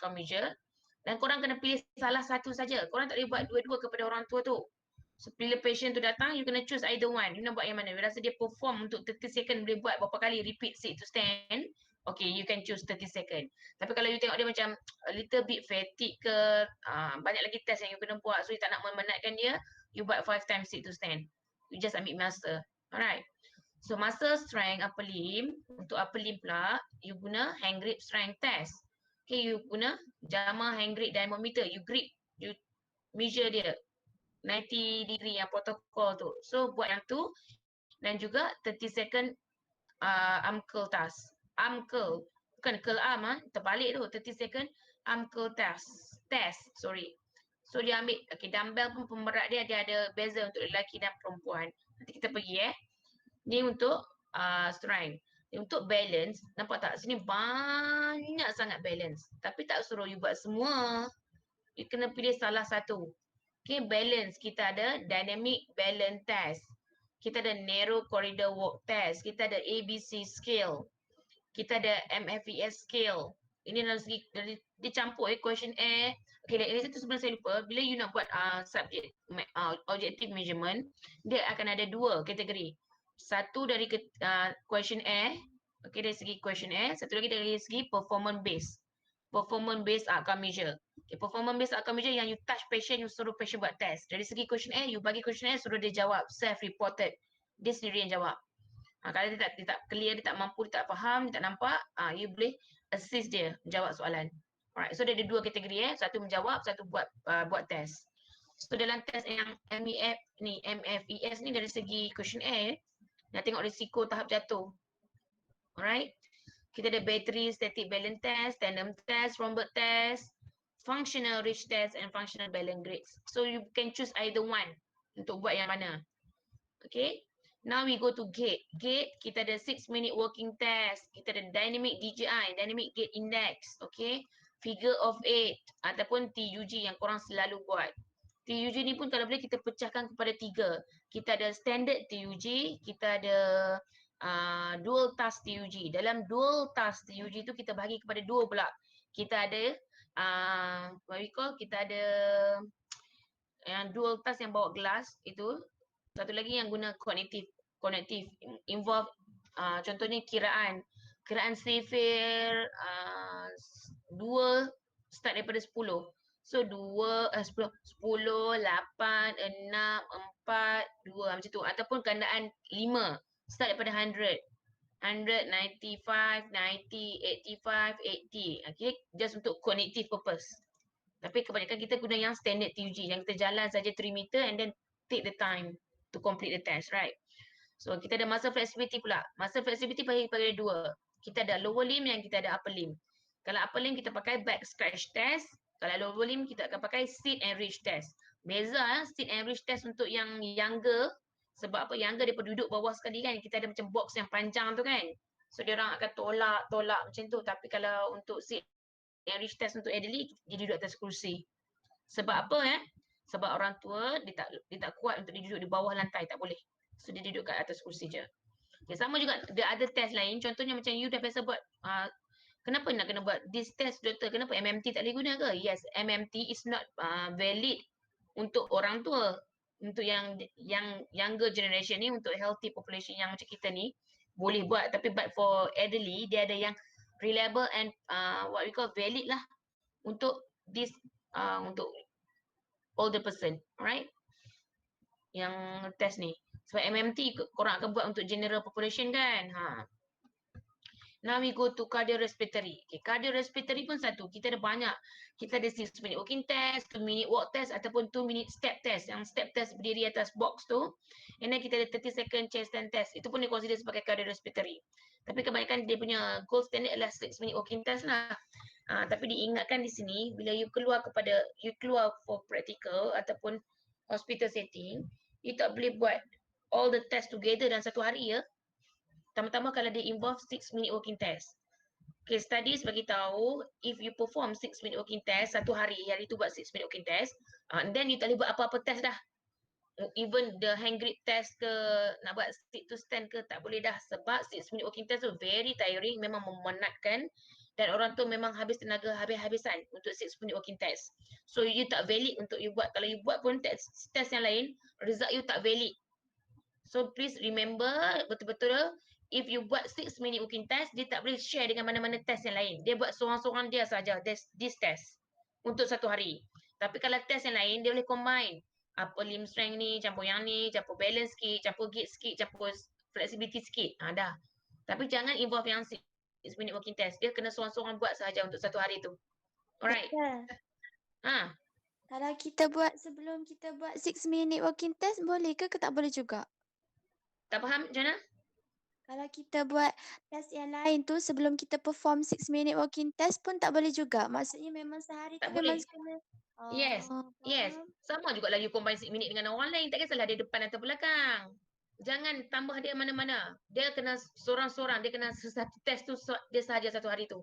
outcome measure. Dan korang kena pilih salah satu saja. Korang tak boleh buat dua-dua kepada orang tua tu. So, bila patient tu datang, you kena choose either one. You nak buat yang mana? You rasa dia perform untuk 30 second, boleh buat berapa kali repeat sit to stand. Okay, you can choose 30 second. Tapi kalau you tengok dia macam a little bit fatigue ke, banyak lagi test yang you kena buat. So, you tak nak memenatkan dia, you buat 5 times sit to stand. You just ambil master. Alright. So, muscle strength upper limb. Untuk upper limb pula, you guna hand grip strength test. Okay, you guna JAMA hand grip dynamometer. You grip, you measure dia 90 degree yang protokol tu. So buat yang tu dan juga 30 second arm curl task. Arm curl, bukan curl arm terbalik tu. 30 second arm curl task. Sorry. So dia ambil dumbbell pun pemberat dia ada beza untuk lelaki dan perempuan. Nanti kita pergi Ni untuk strength. Untuk balance, nampak tak? Sini banyak sangat balance. Tapi tak suruh you buat semua. You kena pilih salah satu. Okay, balance. Kita ada dynamic balance test. Kita ada narrow corridor walk test. Kita ada ABC scale. Kita ada MFES scale. Ini dalam segi, dia campur questionnaire. Okay, dari situ sebelum saya lupa, bila you nak buat subject objective measurement, dia akan ada dua kategori. Satu dari questionnaire, okay, dari segi questionnaire. Satu lagi dari segi performance based. Performance based outcome measure. Okay, performance based outcome measure yang you touch patient, you suruh patient buat test. Dari segi questionnaire, you bagi questionnaire, suruh dia jawab self-reported. Dia sendiri yang jawab. Kalau dia tak clear, dia tak mampu, dia tak faham, dia tak nampak, you boleh assist dia jawab soalan. Alright, so dia ada dua kategori satu menjawab, satu buat test. So dalam test yang MFES ni dari segi questionnaire, nak tengok risiko tahap jatuh. Alright. Kita ada battery static balance test, tandem test, rhomboid test, functional reach test and functional balance grades. So you can choose either one untuk buat yang mana. Okay. Now we go to gait. Gait, kita ada 6-minute walking test. Kita ada dynamic DJI, dynamic gait index. Okay. Figure of 8 ataupun TUG yang korang selalu buat. TUG ni pun kalau boleh kita pecahkan kepada 3. Kita ada standard TUG, kita ada dual task TUG. Dalam dual task TUG tu kita bahagi kepada dua pula. Kita ada kita ada yang dual task yang bawa gelas itu. Satu lagi yang guna cognitive involve contohnya kiraan Sefer 2 start daripada 10. So 10, 10, 8, 6, 4, 2 macam tu. Ataupun gandaan 5 start daripada 100. 100, 95, 90, 85, 80. Okay, just untuk cognitive purpose. Tapi kebanyakan kita guna yang standard TUG. Yang kita jalan saja 3 meter and then take the time to complete the test, right? So kita ada muscle flexibility pula. Muscle flexibility bagi pada dua. Kita ada lower limb yang kita ada upper limb. Kalau upper limb kita pakai back scratch test. Kalau lower limb kita akan pakai sit and reach test. Beza sit and reach test untuk yang younger. Sebab apa? Younger dia duduk bawah sekali kan. Kita ada macam box yang panjang tu kan. So dia orang akan tolak macam tu. Tapi kalau untuk sit and reach test untuk elderly, dia duduk atas kursi. Sebab apa Sebab orang tua dia tak kuat untuk dia duduk di bawah lantai, tak boleh. So dia duduk kat atas kursi je. Okay, sama juga ada test lain. Contohnya macam you dah biasa buat kenapa nak kena buat this test doktor? Kenapa MMT tak boleh guna ke? Yes, MMT is not valid untuk orang tua. Untuk yang younger generation ni, untuk healthy population yang macam kita ni boleh buat, tapi but for elderly dia ada yang reliable and what we call valid lah untuk this untuk older person, alright? Yang test ni. Sebab MMT korang akan buat untuk general population kan. Now we go to cardiorespiratory. Okay, cardiorespiratory pun satu. Kita ada banyak. Kita ada 6-minute walking test, 2-minute walk test ataupun 2-minute step test. Yang step test berdiri atas box tu. And then kita ada 30 second chest stand test. Itu pun dia consider sebagai cardiorespiratory. Tapi kebanyakan dia punya gold standard adalah 6-minute walking test lah. Tapi diingatkan di sini, bila you keluar for practical ataupun hospital setting, you tak boleh buat all the test together dalam satu hari ya. Pertama-tama kalau dia involve 6-minute walking test. Okay, studies bagi tahu if you perform 6-minute walking test satu hari tu buat 6-minute walking test, then you tak boleh buat apa-apa test dah. Even the hand grip test ke, nak buat sit to stand ke, tak boleh dah. Sebab 6-minute walking test tu very tiring, memang memenatkan. dan orang tu memang habis tenaga habis-habisan untuk 6 minute walking test. So you tak valid untuk you buat. Kalau you buat pun test yang lain, result you tak valid. So please remember betul-betul if you buat 6 minute walking test, dia tak boleh share dengan mana-mana test yang lain. Dia buat seorang-seorang dia saja this test untuk satu hari. Tapi kalau test yang lain, dia boleh combine. Apa limb strength ni, campur yang ni, campur balance sikit, campur gait sikit, campur flexibility sikit. Dah. Tapi jangan involve yang 6 minute walking test. Dia kena seorang-seorang buat sahaja untuk satu hari tu. Alright. Ha. Kalau kita buat sebelum kita buat 6 minute walking test, boleh ke tak boleh juga? Tak faham macam mana? Kalau kita buat test yang lain tu sebelum kita perform 6 minute walking test pun tak boleh juga. Maksudnya memang sehari Tak tu memang boleh. kena. Yes. Yes. Faham. Sama juga lah you combine 6 minute dengan orang lain. Tak kisahlah dia depan atau belakang. Jangan tambah dia mana-mana. Dia kena seorang-seorang. Dia kena satu test tu dia sahaja satu hari tu.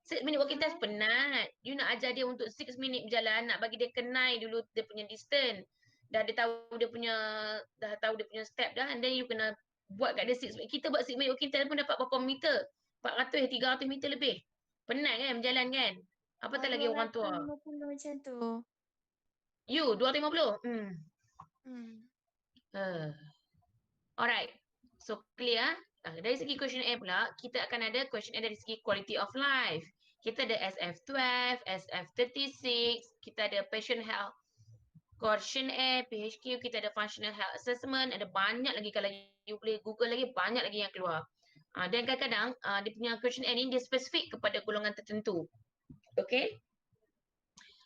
6 minute walking test penat. You nak ajar dia untuk 6 minute berjalan. Nak bagi dia kenal dulu dia punya distance. Dah dia tahu dia punya step dah. And then you kena buat kat dia 6 minute. Kita buat 6 minute walking test pun dapat berapa meter? 400, 300 meter lebih. Penat kan berjalan kan? Apatah lagi orang tua. 250 macam tu. You 250? Hmm. Alright. So clear. Dari segi questionnaire pula, kita akan ada questionnaire dari segi quality of life. Kita ada SF12, SF36, kita ada patient health questionnaire, PHQ, kita ada functional health assessment, ada banyak lagi kalau you boleh Google lagi, banyak lagi yang keluar. Dan kadang-kadang dia punya questionnaire ni dia spesifik kepada golongan tertentu. Okay?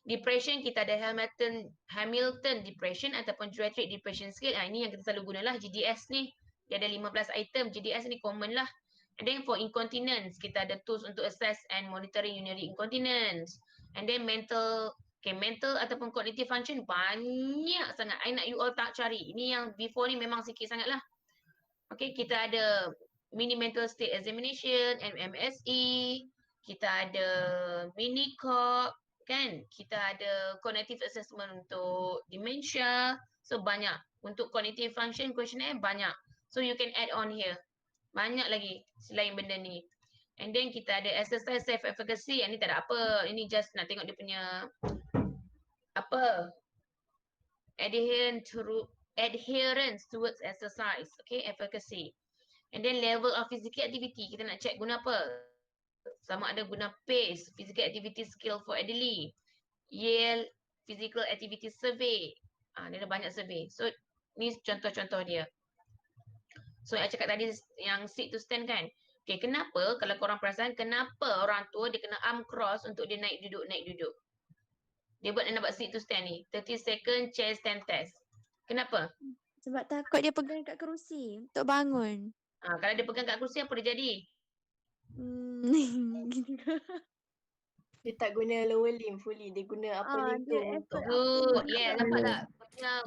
Depression, kita ada Hamilton Depression ataupun Geriatric Depression Scale. Ini yang kita selalu gunalah GDS ni. Dia ada 15 item. GDS ni common lah. And then for incontinence, kita ada tools untuk assess and monitoring urinary incontinence. And then mental ataupun cognitive function banyak sangat. I nak you all tak cari. Ini yang before ni memang sikit sangat lah. Okay, kita ada mini mental state examination, MMSE. Kita ada mini COG, kan? Kita ada cognitive assessment untuk dementia. So banyak. Untuk cognitive function questionnaire banyak. So you can add on here. Banyak lagi selain benda ni. And then kita ada exercise self-efficacy. Yang ni tak ada apa. Ini just nak tengok dia punya apa? Adherence towards exercise. Okay, efficacy. And then level of physical activity. Kita nak check guna apa? Sama ada guna PACE, Physical Activity Skill for Elderly. Yale Physical Activity Survey. Dia ada banyak survey. So, ni contoh-contoh dia. So, saya cakap tadi yang sit to stand kan. Okay, kenapa kalau korang perasan, kenapa orang tua dia kena arm cross untuk dia naik duduk. Dia buat nak buat sit to stand ni. 30 second chair stand test. Kenapa? Sebab takut dia pegang kat kerusi untuk bangun. Kalau dia pegang kat kerusi, apa dia jadi? Dia tak guna lower limb fully. Dia guna upper limb tu untuk. Good. Yeah, nampak tak?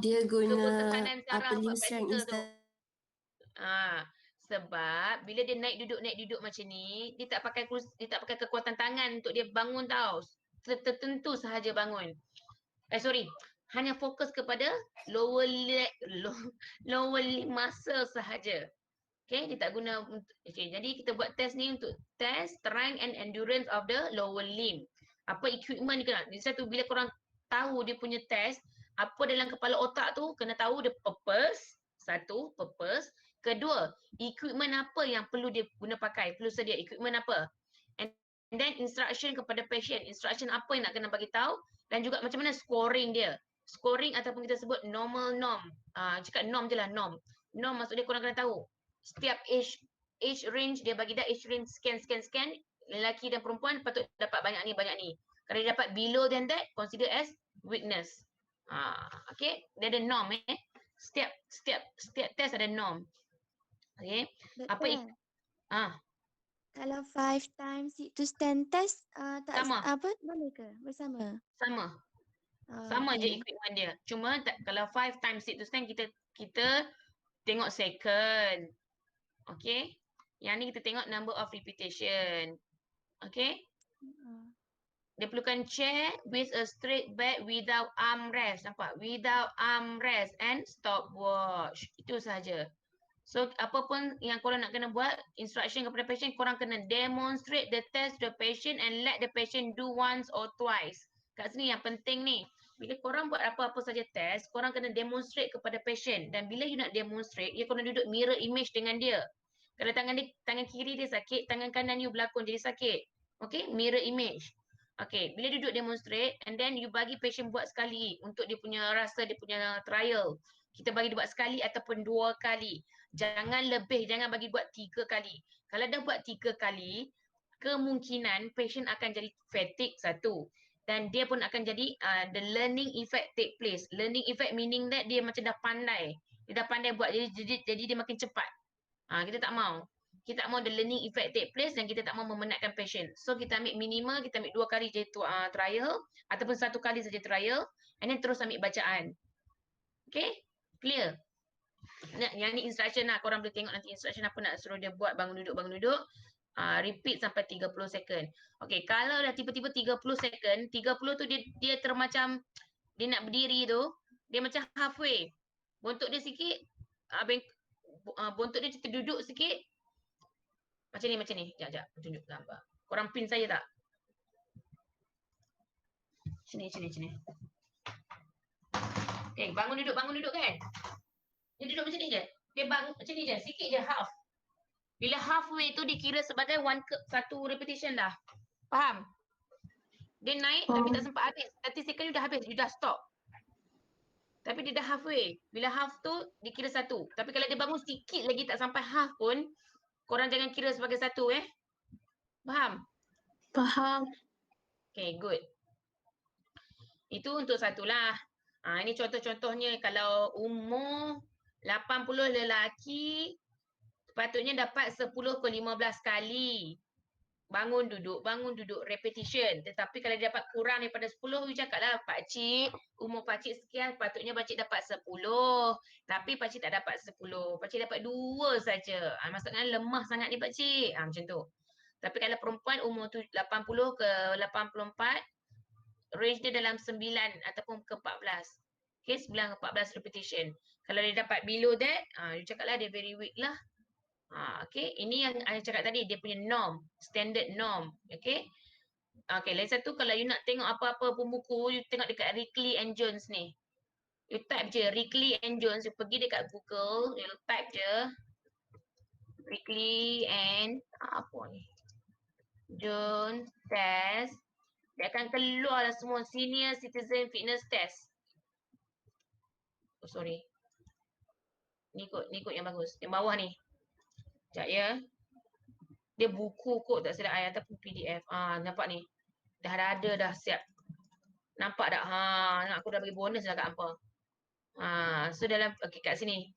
Dia guna tekanan darah upper limb buat strength bicycle tu. instead. Sebab bila dia naik duduk macam ni, dia tak pakai kekuatan tangan untuk dia bangun tau. Tertentu sahaja bangun. Hanya fokus kepada lower limb muscle sahaja. Okay, dia tak guna. Okay, jadi kita buat test ni untuk test strength and endurance of the lower limb. Apa equipment ni kena. Di satu bila korang tahu dia punya test, apa dalam kepala otak tu kena tahu dia purpose. Satu, purpose. Kedua, equipment apa yang perlu dia guna pakai, perlu sedia equipment apa. And then instruction kepada patient, instruction apa yang nak kena bagi tahu dan juga macam mana scoring dia. Scoring ataupun kita sebut normal norm. Cakap norm je lah, norm. Norm maksud dia korang kena tahu. Setiap age range dia bagi dah age range scan. Lelaki dan perempuan patut dapat banyak ni. Kalau dia dapat below than that, consider as weakness. Okay, dia ada norm Setiap test ada norm. Okay. Kalau 5 times sit to stand test sama. Boleh ke bersama? Sama je equipment dia. Cuma kalau 5 times sit to stand kita tengok second. Okay. Yang ni kita tengok number of repetition. Okay. Dia perlukan chair with a straight back without armrest. Nampak? Without armrest and stopwatch. Itu sahaja. So apa pun yang korang nak kena buat, instruction kepada patient, korang kena demonstrate the test to the patient and let the patient do once or twice. Kat sini yang penting ni. Bila korang buat apa-apa saja test, korang kena demonstrate kepada patient. Dan bila you nak demonstrate, you korang duduk mirror image dengan dia. Kalau tangan kiri dia sakit, tangan kanan you berlakon jadi sakit. Okay, mirror image. Okay, bila duduk demonstrate and then you bagi patient buat sekali untuk dia punya rasa, dia punya trial. Kita bagi dia buat sekali ataupun 2 kali. Jangan lebih, jangan bagi buat 3 kali. Kalau dah buat 3 kali, kemungkinan patient akan jadi fatigue satu. Dan dia pun akan jadi the learning effect take place. Learning effect meaning that dia macam dah pandai. Dia dah pandai buat, jadi dia makin cepat. Kita tak mau. Kita tak mau the learning effect take place dan kita tak mau memenatkan patient. So kita ambil minimal, kita ambil 2 kali je trial ataupun 1 kali saja trial and then terus ambil bacaan. Okay? Clear? Yang ni instruction lah. Korang boleh tengok nanti instruction apa nak suruh dia buat bangun duduk. Repeat sampai 30 second. Okay, kalau dah tiba-tiba 30 second, 30 tu dia termacam, dia nak berdiri tu, dia macam halfway. Bontot dia sikit, bontot dia terduduk sikit. Macam ni. Sekejap, tunjuk gambar. Korang pin saya tak? Sini. Okay, bangun duduk kan? Dia duduk macam ni je. Dia bangun macam ni je, sikit je, half. Bila halfway tu dikira sebagai satu repetition dah. Faham? Dia naik tapi tak sempat habis. 30 second you dah habis, you dah stop. Tapi dia dah halfway. Bila half tu dikira satu. Tapi kalau dia bangun sikit lagi tak sampai half pun, korang jangan kira sebagai satu Faham? Faham. Okay, good. Itu untuk satulah. Ini contoh-contohnya kalau umur 80 lelaki, sepatutnya dapat 10 ke 15 kali. Bangun duduk, repetition. Tetapi kalau dia dapat kurang daripada 10, you cakaplah, pakcik, umur pakcik sekian, patutnya pakcik dapat 10. Tapi pakcik tak dapat 10. Pakcik dapat 2 saja. Maksudnya lemah sangat ni pakcik. Macam tu. Tapi kalau perempuan umur 80 ke 84, range dia dalam 9 ataupun ke 14. Okay, 9 ke 14 repetition. Kalau dia dapat below that, you cakaplah dia very weak lah. Okay, ini yang saya cakap tadi, dia punya norm, standard norm. Okay. Okay, lagi satu, kalau you nak tengok apa-apa pun buku, you tengok dekat Rickley and Jones ni. You type je Rickley and Jones, you pergi dekat Google, you type je Rickley and apa ni, Jones test. Dia akan keluar lah semua senior citizen fitness test. Oh sorry. Ni kot yang bagus. Yang bawah ni. Sekejap ya. Dia buku kot tak silap I ataupun PDF. Nampak ni. Dah ada dah siap. Nampak tak? Aku dah bagi bonus lah kat hampa. So dalam kat sini.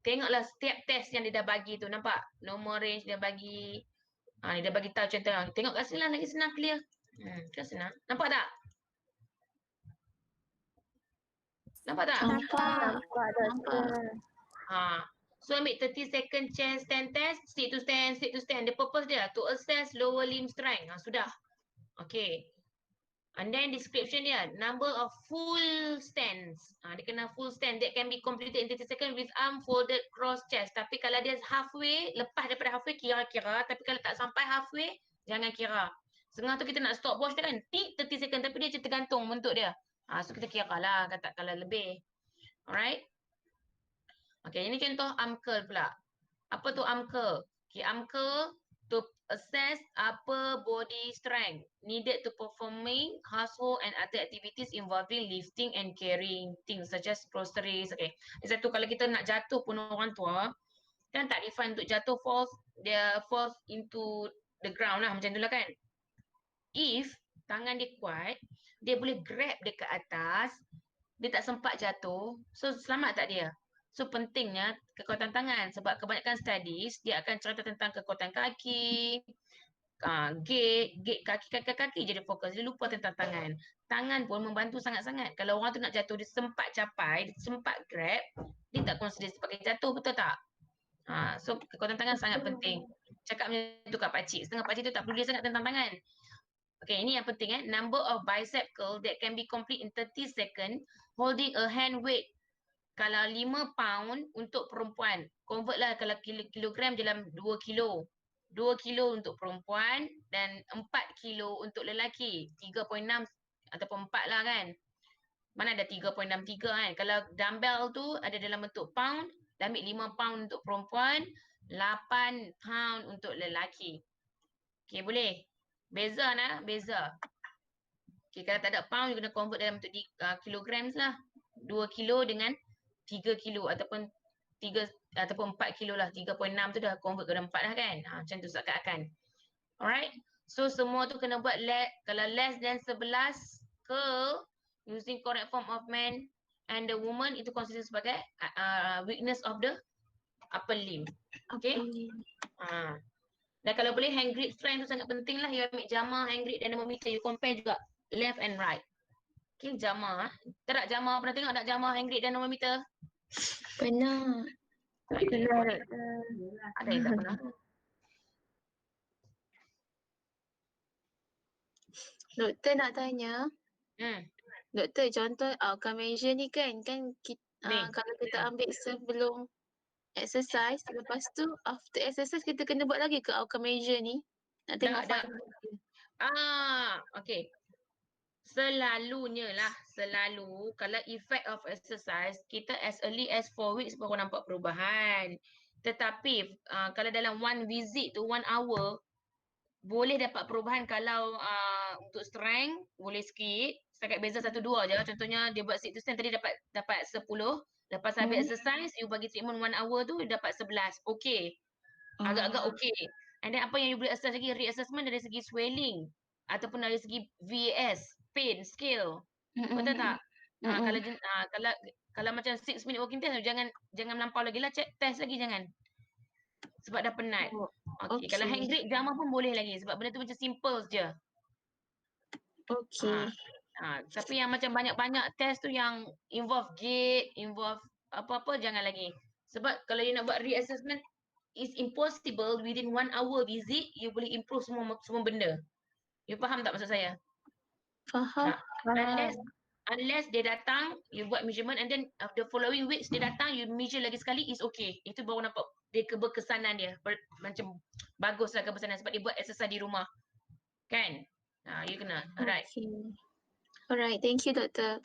Tengoklah setiap test yang dia dah bagi tu. Nampak? Normal range dia bagi. Dia dah bagi tahu contoh. Tengok kat sini lah lagi senang clear. Kan senang. Nampak tak? Nampak tak? Nampak. So ambil 30 second chair stand test, sit to stand. The purpose dia to assess lower limb strength. Sudah. Okay. And then description dia, number of full stands. Dia kena full stand that can be completed in 30 seconds with arm folded cross chest. Tapi kalau dia halfway, lepas daripada halfway kira-kira. Tapi kalau tak sampai halfway, jangan kira. Setengah tu kita nak stopwatch dia kan, 30 second tapi dia tergantung bentuk dia. So kita kira lah, kata kalau lebih. Alright. Okay, ini contoh arm curl pula. Apa tu arm curl? Okay, arm curl to assess upper body strength needed to performing household and other activities involving lifting and carrying things such as groceries. Okay, satu kalau kita nak jatuh pun orang tua, kan tak refund untuk jatuh falls into the ground lah, macam tu lah kan. If tangan dia kuat, dia boleh grab dekat atas, dia tak sempat jatuh, so selamat tak dia? So pentingnya kekuatan tangan sebab kebanyakan studies dia akan cerita tentang kekuatan kaki, gait kaki je dia fokus, dia lupa tentang tangan. Tangan pun membantu sangat-sangat. Kalau orang tu nak jatuh, dia sempat capai, dia sempat grab, dia tak consider sebagai jatuh, betul tak? So kekuatan tangan sangat penting. Cakap macam tu kat pakcik, setengah pakcik tu tak peduli sangat tentang tangan. Okay, ini yang penting number of bicep curl that can be complete in 30 seconds holding a hand weight Kalau 5 pound untuk perempuan, convert lah kalau kilogram dalam 2 kilo. 2 kilo untuk perempuan dan 4 kilo untuk lelaki. 3.6 ataupun 4 lah kan. Mana ada 3.63 kan. Kalau dumbbell tu ada dalam bentuk pound, dah ambil 5 pound untuk perempuan, 8 pound untuk lelaki. Okay, boleh? Beza nah, beza. Okay, kalau tak ada pound, you kena convert dalam bentuk kilograms lah. 2 kilo dengan 3 kilo ataupun 3 ataupun 4 kilo lah. 3.6 tu dah convert ke dalam 4 lah kan. Macam tu seakan-akan. Alright. So semua tu kena buat kalau less than 11 ke using correct form of man and the woman itu consider sebagai weakness of the upper limb. Okay. Dan kalau boleh hand grip strength tu sangat penting lah. You ambil jama, hand grip dan anemometer. You compare juga left and right. Okay, jama. Tak jama, pernah tengok tak jama, hand grip dan anemometer? Pernah. Ada yang tak pernah. Doktor nak tanya, Hmm. doktor contoh outcome measure ni kan Ni. kalau kita ambil sebelum exercise, lepas tu after exercise kita kena buat lagi ke outcome measure ni? Nak tengok Dah. finding. Okay. Selalunya kalau effect of exercise, kita as early as 4 weeks baru nampak perubahan. Tetapi kalau dalam one visit tu 1 hour, boleh dapat perubahan kalau untuk strength boleh sikit, setakat beza 1-2 je. Contohnya dia buat sit to stand tadi dapat 10, lepas habis exercise you bagi treatment 1 hour tu dapat 11. Okey. Agak-agak okey. And then apa yang you boleh assess lagi, reassessment dari segi swelling ataupun dari segi VAS, pain scale. Betul tak? Kalau macam 6 minute walking test jangan melampau lagi lah, check test lagi jangan. Sebab dah penat. Okey, kalau hand grip jama pun boleh lagi sebab benda tu macam simple je. Okey. Tapi yang macam banyak-banyak test tu yang involve gait, involve apa-apa jangan lagi. Sebab kalau you nak buat reassessment, it's impossible within 1 hour visit you boleh improve semua benda. You faham tak maksud saya? Faham. Unless dia datang, you buat measurement and then the following weeks dia datang, you measure lagi sekali, is okay. Itu baru nampak dia keberkesanan dia. Macam baguslah keberkesanan sebab dia buat exercise di rumah. Kan? You kena. Alright. Alright, thank you doktor.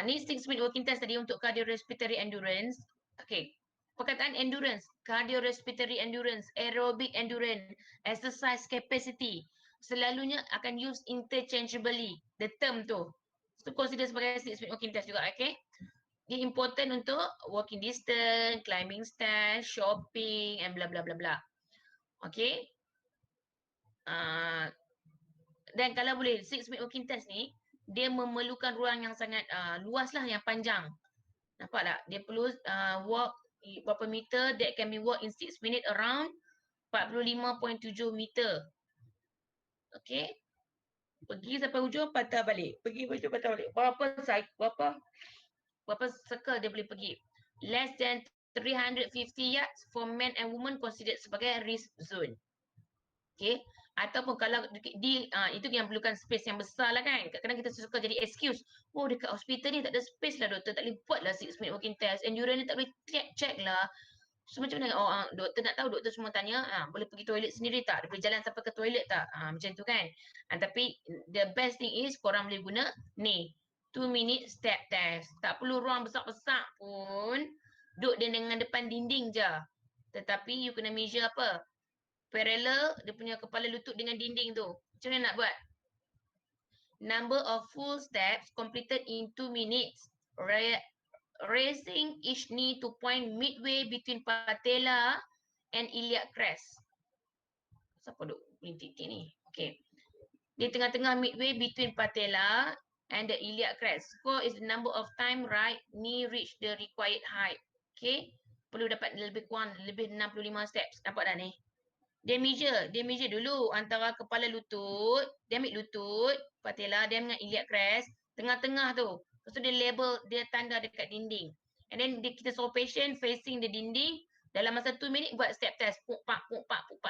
Ni 6 minute walking test tadi untuk cardiorespiratory endurance. Okay. Perkataan endurance, cardiorespiratory endurance, aerobic endurance, exercise capacity, selalunya akan use interchangeably, the term tu. So consider sebagai 6 minute walking test juga, okay? Dia important untuk walking distance, climbing stairs, shopping and bla bla bla bla. Okay? Dan kalau boleh, 6 minute walking test ni, dia memerlukan ruang yang sangat luas lah, yang panjang. Nampak tak? Dia perlu walk berapa meter that can be walk in 6 minutes around 45.7 meter. Okay. Pergi sampai hujung, patah balik. Pergi hujung, patah balik. Berapa circle dia boleh pergi. Less than 350 yards for men and women considered sebagai risk zone. Okay. Ataupun kalau itu yang perlukan space yang besar lah kan. Kadang-kadang kita suka jadi excuse. Oh, dekat hospital ni tak ada space lah doktor. Tak boleh buat lah 6 minute walking test. Endurance ni tak boleh check lah. So macam mana? Doktor nak tahu, doktor semua tanya, boleh pergi toilet sendiri tak? Dia boleh jalan sampai ke toilet tak? Macam tu kan. Tapi the best thing is korang boleh guna ni. 2 minute step test. Tak perlu ruang besar-besar pun. Duduk dia dengan depan dinding je. Tetapi you kena measure apa? Parallel dia punya kepala lutut dengan dinding tu. Macam mana nak buat? Number of full steps completed in 2 minutes. Raising each knee to point midway between patella and iliac crest. Siapa duk mintik ni? Okay. Di tengah-tengah midway between patella and the iliac crest. Score is the number of time right knee reach the required height. Okay. Perlu dapat lebih kurang 65 steps. Nampak dah ni? Dia measure dulu antara kepala lutut, dia ambil lutut, patella, dia dengan iliac crest, tengah-tengah tu. Lepas tu dia label, dia tanda dekat dinding. And then kita suruh patient facing the dinding, dalam masa 2 minit buat step test. Puk-pak,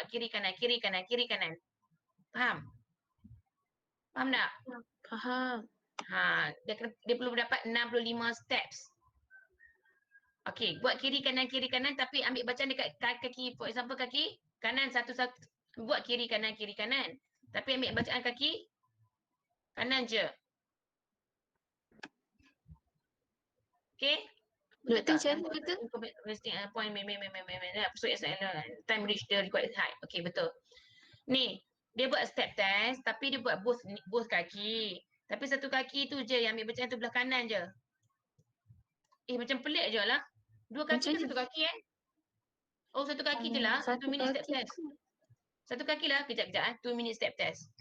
kiri kanan, kiri kanan, kiri kanan. Faham? Faham tak? Faham. Dia perlu dapat 65 steps. Okay, buat kiri kanan tapi ambil bacaan dekat kaki, for example kaki kanan satu-satu, buat kiri kanan. Tapi ambil bacaan kaki kanan je. Okay? Doktor macam mana betul? Wasting point, so time reach the required height. Okay, betul. Ni, dia buat step test tapi dia buat both kaki. Tapi satu kaki tu je yang ambil bacaan tu belah kanan je. Macam pelik je lah. Dua kaki Macam ke ni? satu kaki Oh, satu kaki je lah. 2 Satu minit step kaki. test. Satu kaki lah. Kejap. 2 minit step test.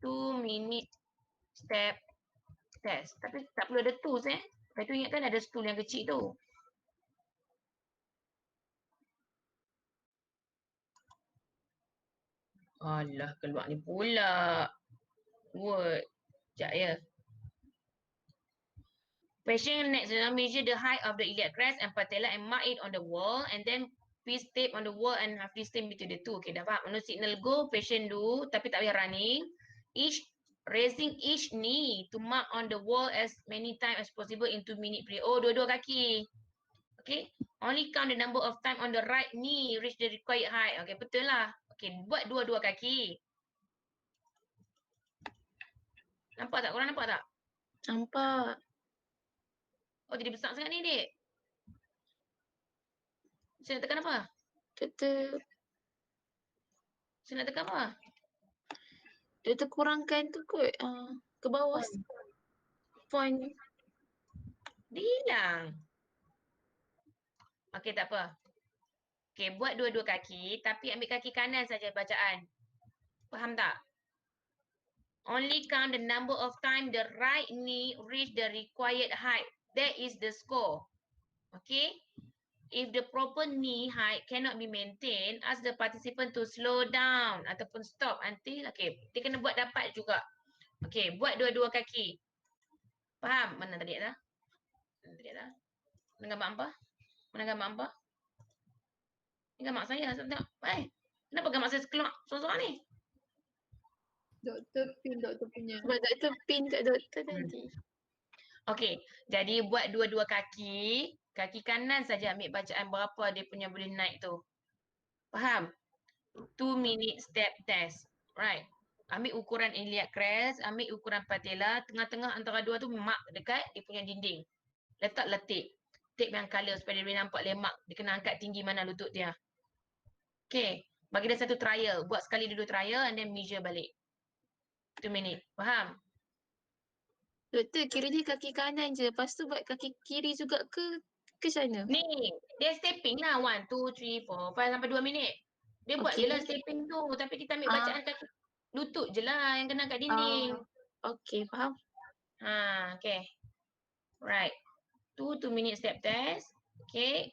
2 minit step test. Tapi tak perlu ada tools Lepas tu ingatkan ada stool yang kecil tu. Alah, keluar ni pula. Word. Sekejap ya. Patient next measure the height of the iliac crest and patella and mark it on the wall and then piece tape on the wall and have distance between the two. Okay, dah faham. Menu signal go, patient do tapi tak payah running. Raising each knee to mark on the wall as many times as possible in 2 minute period. Oh, dua-dua kaki. Okay. Only count the number of time on the right knee reach the required height. Okay, betul lah. Okay, buat dua-dua kaki. Nampak tak? Korang nampak tak? Nampak. Oh, jadi besar sangat ni, Dek. Saya nak tekan apa? Doktor, Saya nak tekan apa? doktor kurangkan tu kot. Ke bawah. Point. Dia hilang. Okey, tak apa. Okey, buat dua-dua kaki tapi ambil kaki kanan saja bacaan. Faham tak? Only count the number of time the right knee reach the required height. That is the score. Okay? If the proper knee height cannot be maintained, ask the participant to slow down ataupun stop until, okay, dia kena buat dapat juga. Okay, buat dua-dua kaki. Faham? Mana tadi dah? Mana gambar apa? Mana gambar apa? Ni gambar saya. Kenapa gambar saya keluar sorang-sorang ni? Doktor pin doktor punya. Sebab doktor pin kat doktor tadi. Okey, jadi buat dua-dua kaki. Kaki kanan saja ambil bacaan berapa dia punya boleh naik tu. Faham? 2 minute step test. Right. Ambil ukuran iliac crest, ambil ukuran patella, tengah-tengah antara dua tu mark dekat dia punya dinding. Letak tape. Tape yang colour supaya dia boleh nampak lemak. Dia kena angkat tinggi mana lutut dia. Okey, bagi dia satu trial. Buat sekali dulu trial and then measure balik. 2 minit. Faham? Doktor, kira dia kaki kanan je. Lepas tu buat kaki kiri juga ke macam mana? Ni, dia stepping lah. 1, 2, 3, 4, 5 sampai 2 minit. Dia buat je Okey. lah stepping tu. Tapi kita ambil bacaan kaki lutut je lah yang kena kat dinding. Okey, faham. Okay. Right. 2 minute step test. Okay.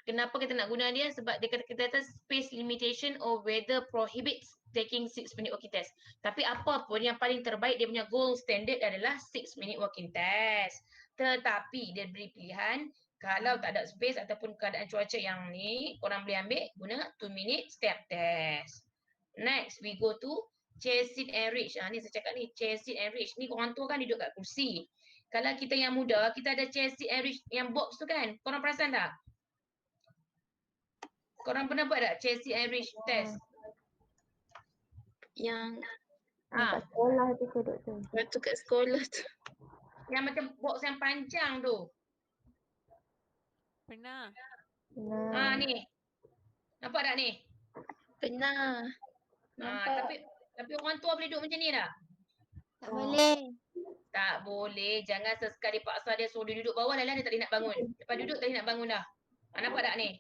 Kenapa kita nak guna dia? Sebab dia kata space limitation or whether prohibits taking 6 minute walking test. Tapi apa pun yang paling terbaik dia punya gold standard adalah 6 minute walking test. Tetapi dia beri pilihan kalau tak ada space ataupun keadaan cuaca yang ni, korang boleh ambil guna 2 minute step test. Next, we go to chair sit and reach. Ni saya cakap ni, chair sit and reach. Ni korang tua kan duduk kat kursi. Kalau kita yang muda, kita ada chair sit and reach yang box tu kan. Korang perasan tak? Korang pernah buat tak chair sit and reach test? Yang Sekolah tu ke doktor? waktu kat sekolah tu. Yang macam box yang panjang tu. Pernah. Ni. Nampak tak ni? Pernah. Tapi orang tua boleh duduk macam ni tak? Tak boleh. Tak boleh. Jangan sesekali paksa dia suruh dia duduk bawah lah dia tak boleh nak bangun. Lepas duduk tak boleh nak bangun dah. Nampak tak ni?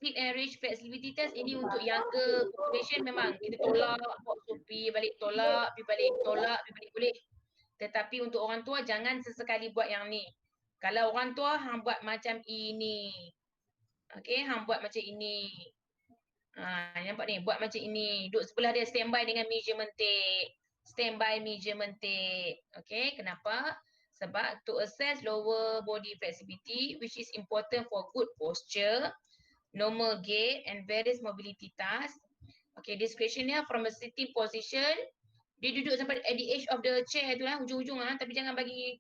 Sit and reach flexibility test ini untuk younger population memang kita tolak, box tu pergi balik tolak, pergi balik tolak, pergi balik boleh. Tetapi untuk orang tua jangan sesekali buat yang ni. Kalau orang tua hang buat macam ini. Okey, hang buat macam ini. Nampak ni, buat macam ini. Duduk sebelah dia standby dengan measurement tape. Standby measurement tape. Okey, kenapa? Sebab to assess lower body flexibility which is important for good posture, normal gait and various mobility tasks. Okay, this question ni from a sitting position. Dia duduk sampai at the edge of the chair tu ujung-ujung tapi jangan bagi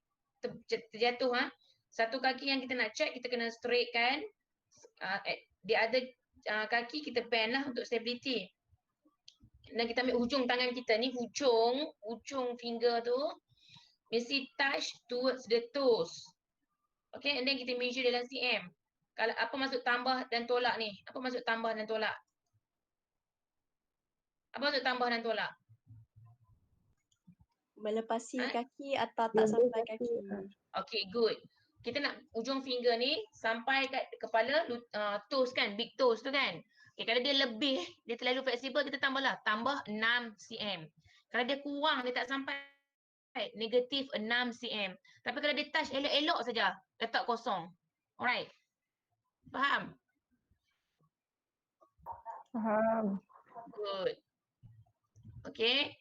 terjatuh Satu kaki yang kita nak check, kita kena straightkan. The other kaki kita bend lah untuk stability. Dan kita ambil hujung tangan kita ni, hujung finger tu mesti touch towards the toes. Okay, and then kita measure dalam cm. Kalau apa maksud tambah dan tolak ni? Apa maksud tambah dan tolak? Apa maksud tambah dan tolak? Melepasi Ha? kaki atau tak sampai kaki. Okay, good. Kita nak ujung finger ni sampai kat kepala toes kan, big toes tu kan. Okay, kalau dia lebih, dia terlalu fleksibel, kita tambahlah. Tambah 6 cm. Kalau dia kurang, dia tak sampai, negatif 6 cm. Tapi kalau dia touch elok-elok saja, letak kosong. Alright. Faham? Faham. Good. Okay.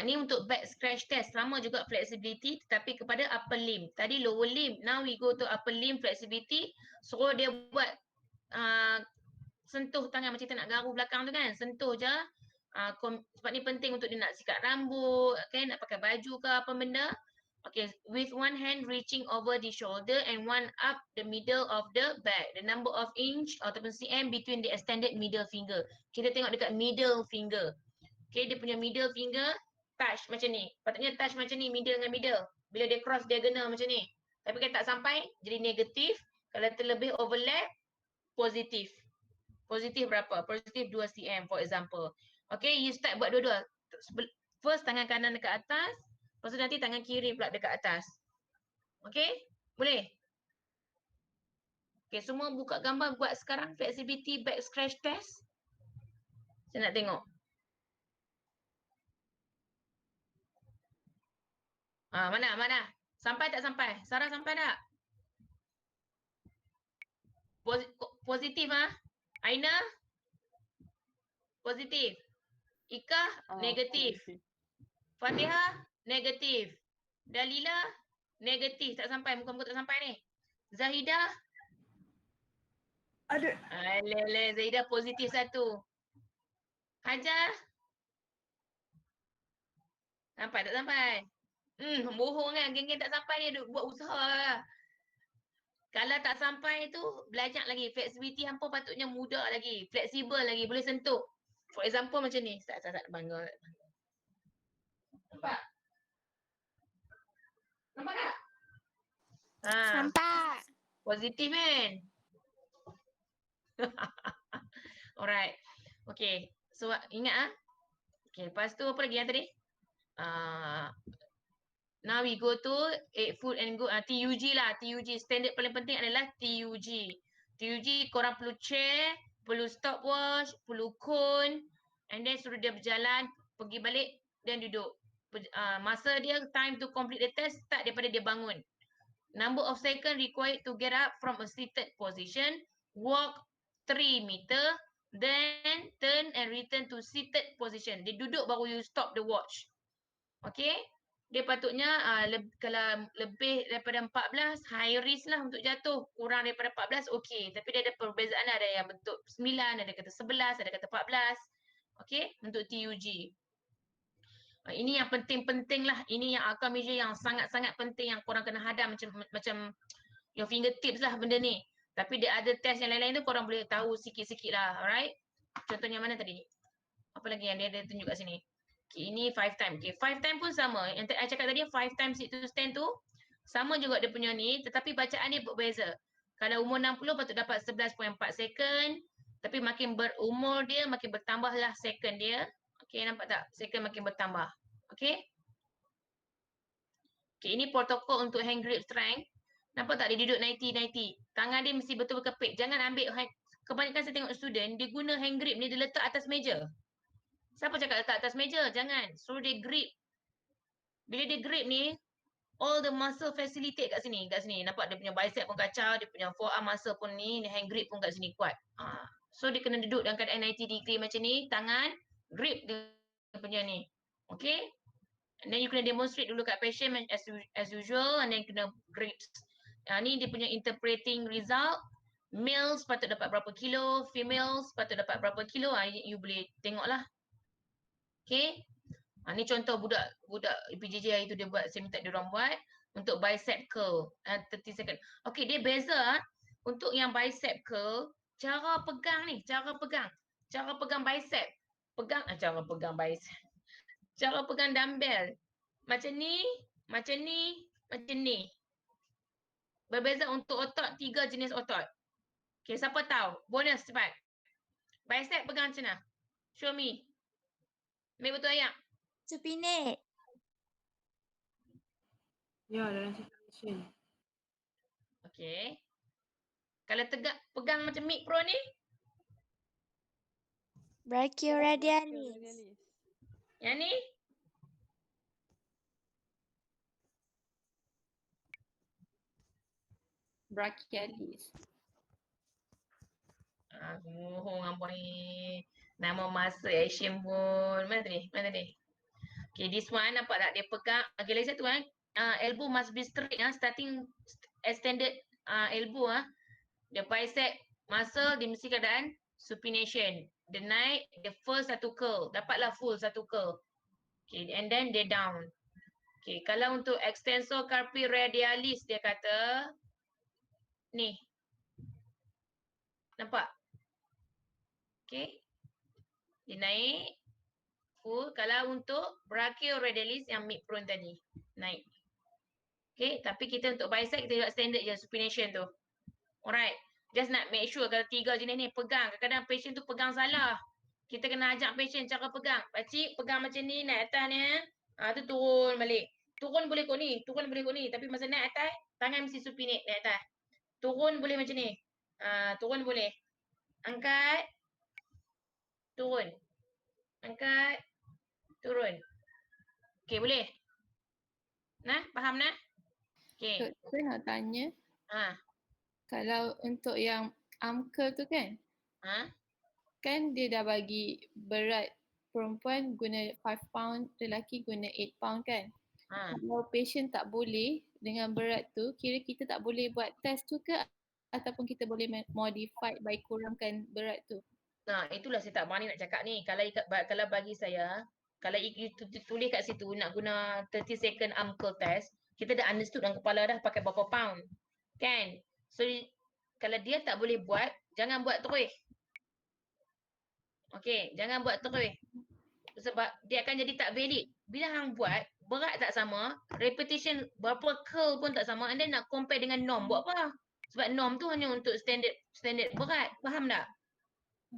Ni untuk back scratch test. Sama juga flexibility tetapi kepada upper limb. Tadi lower limb. Now we go to upper limb flexibility. Suruh dia buat sentuh tangan macam kita nak garu belakang tu kan. Sentuh je. Sebab ni penting untuk dia nak sikat rambut, okay, nak pakai baju ke apa benda. Okay, with one hand reaching over the shoulder and one up the middle of the back. The number of inch ataupun cm between the extended middle finger. Kita tengok dekat middle finger. Okay, dia punya middle finger touch macam ni. Patutnya touch macam ni, middle dengan middle. Bila dia cross diagonal macam ni. Tapi kalau tak sampai, jadi negatif. Kalau terlebih overlap, positif. Positif berapa? Positif 2 cm for example. Okay, you start buat dua-dua. First tangan kanan dekat atas. Lepas tu nanti tangan kiri pula dekat atas. Okay, boleh? Okay, semua buka gambar buat sekarang flexibility back scratch test. Saya nak tengok. Mana? Sampai tak sampai? Sarah sampai tak? Positif Aina? Positif. Ika? Negatif. Fatihah? Negatif. Dalila? Negatif. Tak sampai. Muka-muka tak sampai ni. Zahidah? Ada. Alah, Zahidah positif 1. Hajar? Sampai tak sampai? Bohong kan. Geng-geng tak sampai ni duk buat usaha lah. Kalau tak sampai tu, belajar lagi. Flexibility hampa patutnya mudah lagi. Fleksibel lagi. Boleh sentuh. For example macam ni. Tak bangga. Nampak? Nampak tak? Nampak. Positif kan? Alright. Okay. So, ingat Okay, lepas tu apa lagi yang tadi? Now we go to 8 foot and go TUG lah. TUG. Standard paling penting adalah TUG. TUG korang perlu chair, perlu stopwatch, perlu cone, and then suruh dia berjalan, pergi balik dan duduk. Masa dia time to complete the test start daripada dia bangun. Number of second required to get up from a seated position, walk 3 meter, then turn and return to seated position. Dia duduk baru you stop the watch. Okay? Dia patutnya kalau lebih daripada 14, high risk lah untuk jatuh. Kurang daripada 14, okay. Tapi dia ada perbezaan, ada yang bentuk 9, ada kata 11, ada kata 14. Okay? Untuk TUG. Ini yang penting-penting lah. Ini yang outcome measure yang sangat-sangat penting yang korang kena hadam macam your fingertips lah benda ni. Tapi dia ada test yang lain-lain tu korang boleh tahu sikit-sikit lah. Alright? Contohnya mana tadi? Apa lagi yang dia tunjuk kat sini? Okay, ini 5 time. Okay, 5 time pun sama. Yang I cakap tadi 5 times sit to stand tu sama juga dia punya ni, tetapi bacaan dia berbeza. Kalau umur 60 patut dapat 11.4 second, tapi makin berumur dia makin bertambahlah second dia. Okay, nampak tak? Second makin bertambah. Okay? Okay, ini protokol untuk hand grip strength. Nampak tak dia duduk 90-90? Tangan dia mesti betul kepit. Jangan ambil kebanyakan saya tengok student, dia guna hand grip ni dia letak atas meja. Siapa cakap letak atas meja? Jangan. Suruh dia grip. Bila dia grip ni, all the muscle facilitate kat sini. Kat sini. Nampak dia punya bicep pun kacau, dia punya forearm muscle pun ni, hand grip pun kat sini kuat. So dia kena duduk dalam keadaan 90 degree macam ni, tangan, grip dia punya ni. Okay? And then you kena demonstrate dulu kat patient as usual, and then kena grips. Ni dia punya interpreting result. Males patut dapat berapa kilo, females patut dapat berapa kilo. You boleh tengok lah. Okay. Ni contoh budak PJJ hari tu dia buat, saya minta dia orang buat. untuk bicep curl 30 second. Okey, dia beza untuk yang bicep curl, cara pegang ni, cara pegang bicep. Cara pegang bicep. Cara pegang dumbbell. Macam ni, macam ni, macam ni. Berbeza untuk otot, 3 jenis otot. Okey, siapa tahu? Bonus cepat. Bicep pegang macam mana? Show me. Ambil betul ayam. Supinate. Ya, dalam situation. Okey. Kalau tegak pegang macam mid pro ni, Brachioradialis. yang ni, Brachialis. bohong apa ni. Nama masa Asian pun. Mana tadi? Mana tadi? Okay, this one nampak tak? Dia pegang. Okay, lagi satu kan. Elbow must be straight. Starting extended elbow. The bicep muscle dia mesti keadaan supination. Dia naik, dia first satu curl. Dapatlah full satu curl. Okay, and then dia down. Okay, kalau untuk extensor carpi radialis dia kata ni. Nampak? Okay. Dia naik full. Kalau untuk brachioradialis yang mid prone tadi. Naik. Okay. Tapi kita untuk bicep kita buat standard je supination tu. Alright. Just nak make sure kalau 3 jenis ni pegang. Kadang-kadang patient tu pegang salah. Kita kena ajak patient cara pegang. Pakcik pegang macam ni naik atas ni. Tu turun balik. Turun boleh kot ni. Turun boleh kot ni. Tapi masa naik atas, tangan mesti supinate naik atas. Turun boleh macam ni. Turun boleh. Angkat. Turun. Angkat. Turun. Okey, boleh? Nah, faham nah? Okey. Doktor nak tanya, Ha. kalau untuk yang arm curl tu kan, Ha. kan dia dah bagi berat perempuan guna 5 pound, lelaki guna 8 pound kan? Ha. Kalau patient tak boleh dengan berat tu, kira kita tak boleh buat test tu ke ataupun kita boleh modified by kurangkan berat tu? Nah, itulah saya tak berani nak cakap ni. Kalau bagi saya, kalau tulis kat situ nak guna 30 second arm curl test, kita dah understood dalam kepala dah pakai berapa pound. Kan? So, kalau dia tak boleh buat, jangan buat terus. Okey, jangan buat terus. Sebab dia akan jadi tak valid. Bila hang buat, berat tak sama, repetition berapa curl pun tak sama, and then nak compare dengan norm, buat apa? Sebab norm tu hanya untuk standard berat. Faham tak?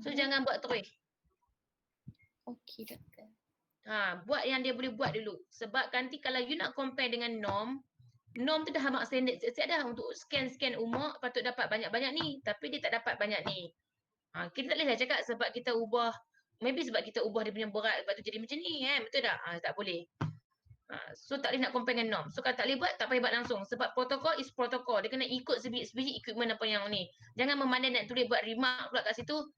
So, jangan buat terus. Okey doktor. Buat yang dia boleh buat dulu. Sebab nanti kalau you nak compare dengan norm tu dah amat standard siap dah untuk scan umur patut dapat banyak-banyak ni. Tapi dia tak dapat banyak ni. Kita tak boleh lah cakap sebab kita ubah, maybe sebab kita ubah dia punya berat lepas tu jadi macam ni kan. Betul tak? Tak boleh. So tak boleh nak compare dengan norm. So kalau tak boleh buat, tak payah buat langsung. Sebab protokol is protokol. Dia kena ikut sebiji equipment apa yang ni. Jangan memandai nak tulis buat remark pula kat situ.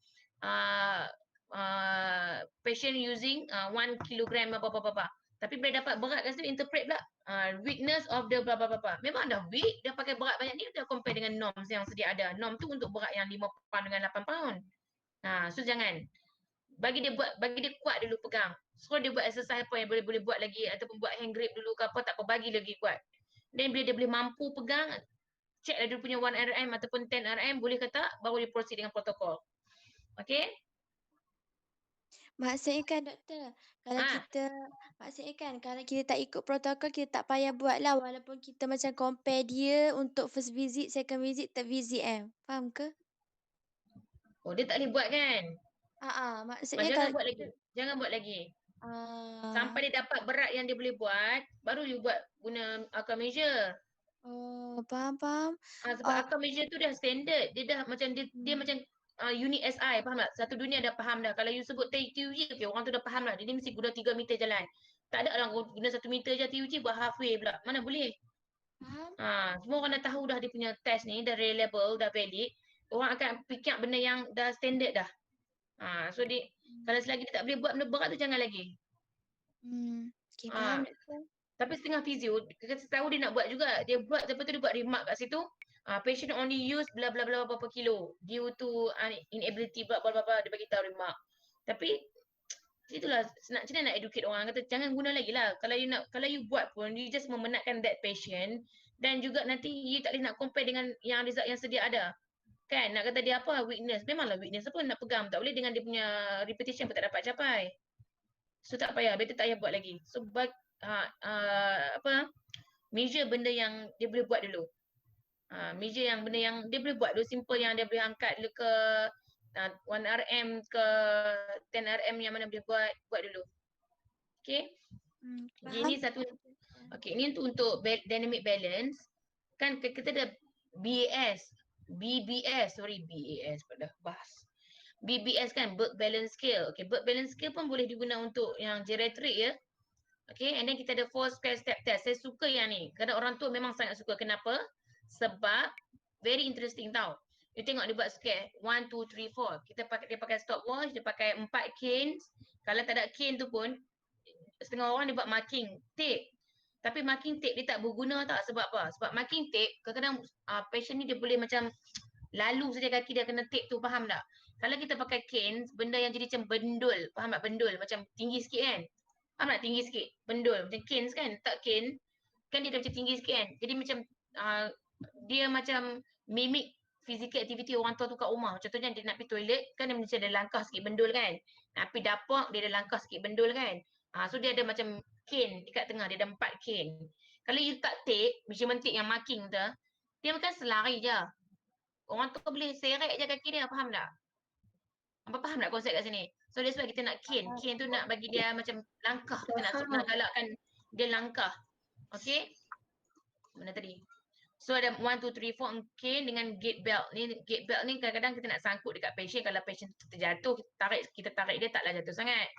Patient using 1 kilogram apa-apa. Tapi bila dapat berat kat situ, interpret pula weakness of the blah. Memang dah weak, dah pakai berat banyak ni, dah compare dengan norm yang sedia ada. Norm tu untuk berat yang 5 pound dengan 8 pound. So jangan. Bagi dia kuat dulu pegang. So dia buat exercise apa yang boleh buat lagi ataupun buat hand grip dulu ke apa, tak apa, bagi lagi kuat. Then bila dia boleh mampu pegang, check lah dia punya 1 RM ataupun 10 RM, boleh ke tak, baru dia proceed dengan protokol. Okay? Maksudnya kan doktor, kalau Ah. kita tak ikut protokol, kita tak payah buat lah walaupun kita macam compare dia untuk first visit, second visit, third visit Faham ke? Oh, dia tak boleh buat kan? Maksudnya Jangan kalau buat lagi. Jangan buat lagi. Ah, Sampai dia dapat berat yang dia boleh buat, baru you buat guna outcome measure. oh, faham. Sebab Ah. outcome measure tu dah standard. Dia dah macam dia macam unit SI, faham tak? Satu dunia dah faham dah. Kalau you sebut TUG, okay, orang tu dah faham lah. Dia mesti guna 3 meter jalan. Tak ada orang guna 1 meter je TUG buat halfway pula. Mana boleh? Faham? Semua orang dah tahu dah dia punya test ni, dah reliable, dah valid. Orang akan pick up benda yang dah standard dah. So dia, kalau selagi dia tak boleh buat benda berat tu, jangan lagi. Okay, faham doktor. Tapi setengah fizio, kita tahu dia nak buat juga. Dia buat, lepas tu dia buat remark kat situ. Patient only use bla bla bla berapa kilo. Due to inability bla bla bla, dia bagi tahu remark. Tapi itulah macam mana nak educate orang, kata jangan guna lagi lah. Kalau you buat pun, you just memenatkan that patient, dan juga nanti you tak boleh nak compare dengan yang result yang sedia ada. Kan, nak kata dia apa, weakness. Memanglah weakness apa nak pegang. Tak boleh dengan dia punya repetition pun tak dapat capai. So tak payah, better tak payah buat lagi. So measure benda yang dia boleh buat dulu. Measure yang benda yang dia boleh buat dulu, simple yang dia boleh angkat dulu ke 1 RM ke 10 RM yang mana boleh buat dulu. Okay. Ini satu. Okay, ini untuk dynamic balance. Kan kita ada BAS, pada bahas. BBS kan, Berg Balance Scale. Okay, Berg Balance Scale pun boleh digunakan untuk yang geriatric ya. Okay, and then kita ada 4 square step test. Saya suka yang ni. Kerana orang tua memang sangat suka. Kenapa? Sebab very interesting tau. You tengok dia buat scale 1, 2, 3, 4. Dia pakai stopwatch, dia pakai 4 canes. Kalau tak ada cane tu pun, setengah orang dia buat marking tape. Tapi marking tape dia tak berguna tak? Sebab apa? Sebab marking tape, kadang-kadang patient ni dia boleh macam lalu saja kaki dia kena tape tu, faham tak? Kalau kita pakai cane, benda yang jadi macam bendul, faham tak? Bendul, macam tinggi sikit kan? Faham tak? Tinggi sikit, bendul. Macam cane kan? Tak cane, kan dia dah macam tinggi sikit kan? Jadi macam, dia macam mimik physical activity orang tua tu kat rumah. Contohnya dia nak pergi toilet, kan dia macam ada langkah sikit bendul kan? Nak pergi dapur, dia ada langkah sikit bendul kan? So dia ada macam cane dekat tengah, dia ada 4 cane. Kalau you tak tape, measurement tape yang marking tu, dia makan selari je. Orang tu boleh seret je kaki dia, faham tak? Apa faham tak konsep kat sini? So that's why kita nak cane. Cane tu nak bagi dia macam langkah. Kita nak galakkan dia langkah. Okay? Mana tadi? So ada 1, 2, 3, 4 cane dengan gate belt. Gate belt ni kadang-kadang kita nak sangkut dekat patient. Kalau patient terjatuh, kita tarik dia taklah jatuh sangat.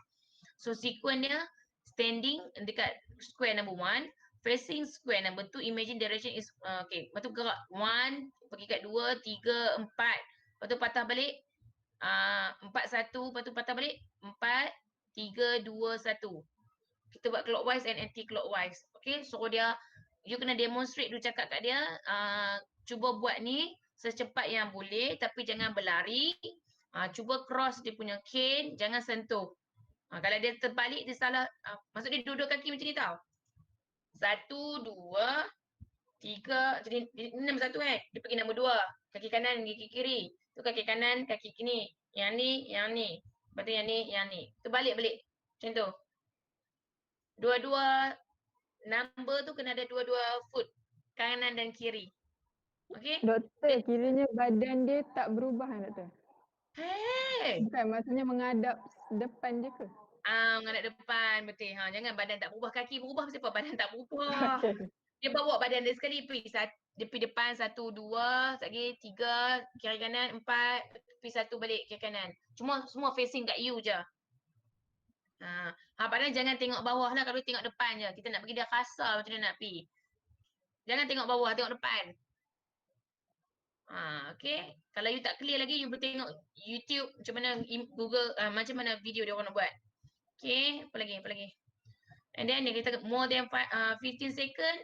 So sequence dia, standing dekat square number 1, facing square number 2, imagine direction is, okay. Lepas tu gerak 1, pergi kat 2, 3, 4. Lepas tu patah balik, 4, 1. Lepas tu patah balik, 4, 3, 2, 1. Kita buat clockwise and anti-clockwise. Okay, so you kena demonstrate dulu, cakap kat dia, cuba buat ni secepat yang boleh tapi jangan berlari. Cuba cross dia punya cane, jangan sentuh. Kalau dia terbalik, dia salah. Maksud dia duduk kaki macam ni tau. 1, 2, 3. Jadi ini nombor 1 kan. Dia pergi nombor 2. Kaki kanan, kaki kiri. Tu kaki kanan, kaki kini. Yang ni, yang ni. Lepas tu yang ni, yang ni. Terbalik-balik. Macam tu. Dua-dua number tu kena ada dua-dua foot. Kanan dan kiri. Okay? Doktor, kiranya badan dia tak berubah kan doktor? Hey! Bukan, maksudnya menghadap depan je ke? Menghadap depan, betul. Jangan badan tak berubah, kaki berubah, mesti apa? Badan tak berubah. Okay. Dia bawa badan dia sekali, dia pergi depan 1, 2, lagi 3, kiri kanan 4, pergi 1 balik kiri kanan. Semua facing kat you je. Padahal jangan tengok bawah lah, kalau tengok depan je. Kita nak pergi dia kasar macam mana nak pergi. Jangan tengok bawah, tengok depan. Okay. Kalau you tak clear lagi, you boleh tengok YouTube macam mana, Google, macam mana video dia orang nak buat. Okay, apa lagi? And then dia kata more than 15 second